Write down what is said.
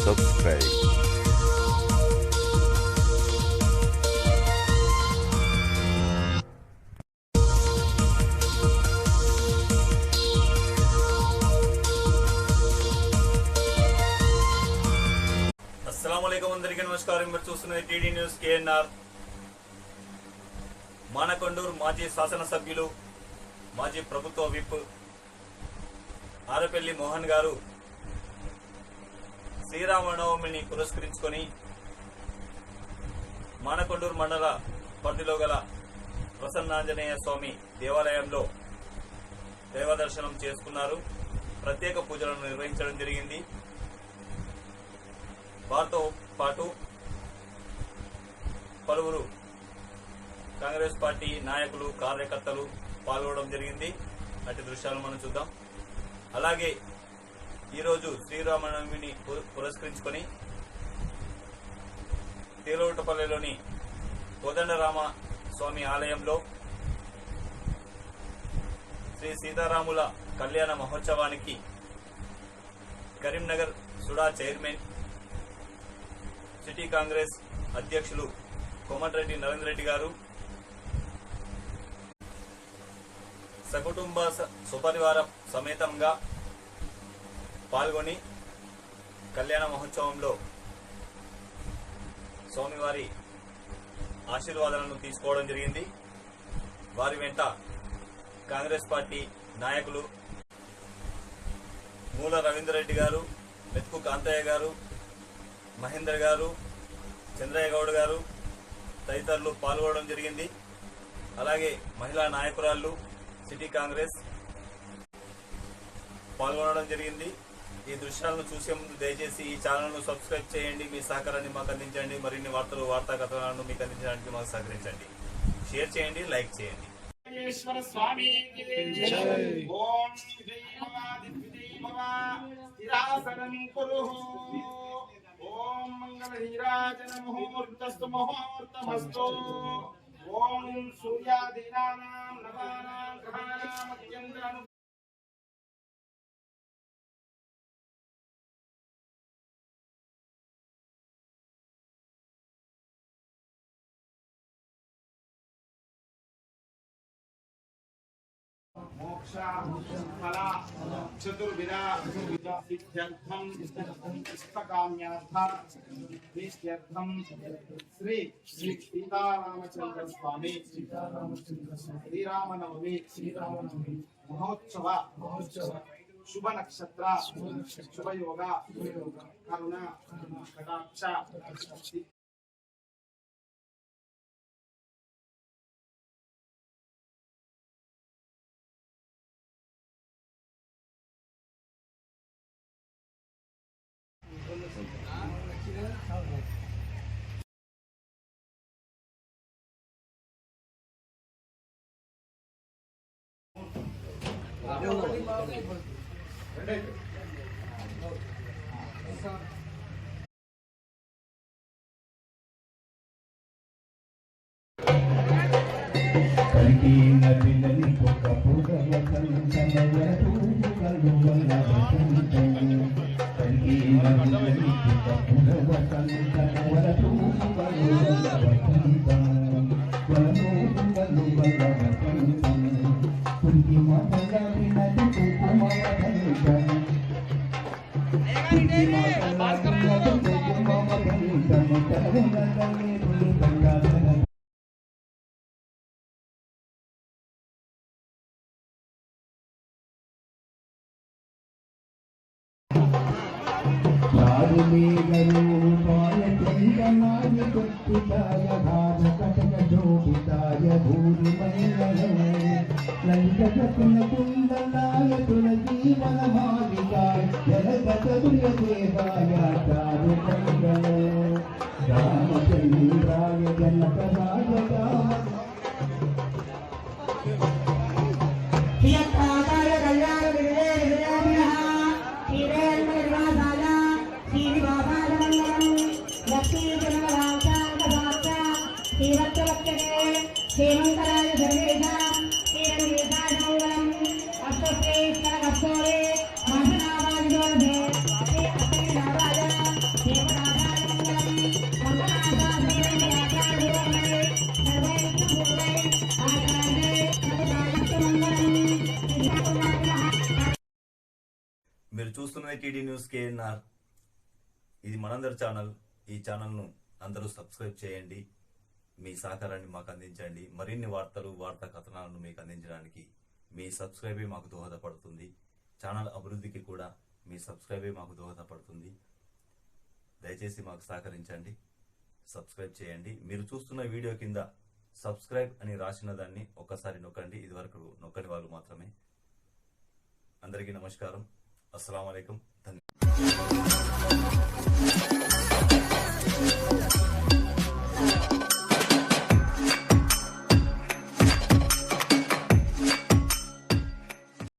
subscribe. అస్సలాముఅలైకుం అందరికీ నమస్కారం. మీరు చూస్తున్నది టీడీ న్యూస్ కేఎన్ఆర్. మానకొండూరు మాజీ శాసనసభ్యులు మాజీ ప్రభుత్వ విప్ ఆరపల్లి మోహన్ గారు శ్రీరామనవమిని పురస్కరించుకొని మానకొండూరు మండల పరిధిలో గల ప్రసన్నాంజనేయ స్వామి దేవాలయంలో దైవదర్శనం చేసుకున్నారు. ప్రత్యేక పూజలను నిర్వహించడం జరిగింది. వారితో పాటు పలువురు కాంగ్రెస్ పార్టీ నాయకులు కార్యకర్తలు పాల్గొనడం జరిగింది. అటు దృశ్యాలు మనం చూద్దాం. అలాగే ఈరోజు శ్రీరామనవమిని పురస్కరించుకొని తేలవుటపల్లిలోని కోదండరామ స్వామి ఆలయంలో శ్రీ సీతారాముల కళ్యాణ మహోత్సవానికి కరీంనగర్ సుడా చైర్మన్ సిటీ కాంగ్రెస్ అధ్యక్షులు కోమటిరెడ్డి నరేంద్ర రెడ్డి గారు సకుటుంబ సుపరివార సమేతంగా పాల్గొని కళ్యాణ మహోత్సవంలో స్వామివారి ఆశీర్వాదాలను తీసుకోవడం జరిగింది. వారి వెంట కాంగ్రెస్ పార్టీ నాయకులు మూల రవీందర్ రెడ్డి గారు, మెతుకు కాంతయ్య గారు, మహేందర్ గారు, చంద్రయ్య గౌడ్ గారు తదితరులు పాల్గొనడం జరిగింది. అలాగే మహిళా నాయకురాళ్లు సిటీ కాంగ్రెస్ పాల్గొనడం జరిగింది. ఈ దృశ్యాలను చూసే ముందు దయచేసి ఈ ఛానల్ను సబ్స్క్రైబ్ చేయండి. మీ సహకారాన్ని మాకు అందించండి. మరిన్ని వార్తా కథనాలను మీకు అందించడానికి మాకు సహకరించండి. షేర్ చేయండి, లైక్ చేయండి. ఓం మంగళీరాజన ముహూర్తస్తు ముహూర్తమస్తు. ఓం సూర్యాదీనానాం నవానాం గ్రహాణాం అత్యంత మోక్ష ఫల చతుర్విధ సిద్ధ్యర్థం ఇష్టకామ్యార్థ నిత్యర్థం శ్రీ సీతారామచంద్ర స్వామి శ్రీరామనవమి మహోత్సవ శుభ నక్షత్ర శుభయోగ కరుణ కటాక్ష పిల్లని ఒక పూజల కంచమయ పూజలు వల్ల వసంతము కలిగిన పిల్లని ఒక పూజల కంచమయ పూజలు వల్ల వసంతము వనమూలు వల్ల వసంతము కుంకుమ పగలినది కుంకుమ వసంతము కుంకుమ పగలినది కుంకుమ వసంతము కరుణలని బంగారు మేఘరూపాయ చందనాయ కుత్తితాయ భారకటక జోపితాయ భూరిమయ లంకటకుల కుందనాయ తులజీవన మాలికాయ జలగతదుయ దేవాయ చారు కంగళ రామచంద్రాయ జనకరాయ రామ శ్రీమంతరాయ సర్వేషాం శ్రీరంగేశాయ మంగళం అష్టశ్రేష్ఠ కస్తూరే మహనావాదిగోధే శ్రీ అత్తయ్య నారాయణ మీరు చూస్తున్నది టీడీ న్యూస్ కేఎన్ఆర్. ఇది మనందరి ఛానల్. ఈ ఛానల్ను అందరూ సబ్స్క్రైబ్ చేయండి. మీ సహకారాన్ని మాకు అందించండి. మరిన్ని వార్తలు, వార్తా కథనాలను మీకు అందించడానికి మీ సబ్స్క్రైబే మాకు దోహదపడుతుంది. ఛానల్ అభివృద్ధికి కూడా మీ సబ్స్క్రైబే మాకు దోహదపడుతుంది. దయచేసి మాకు సహకరించండి, సబ్స్క్రైబ్ చేయండి. మీరు చూస్తున్న వీడియో కింద సబ్స్క్రైబ్ అని రాసిన దాన్ని ఒక్కసారి నొక్కండి. ఇదివరకు నొక్కని వాళ్ళు మాత్రమే. అందరికీ నమస్కారం. అస్సలాము అలైకుం. ధన్యవాదాలు.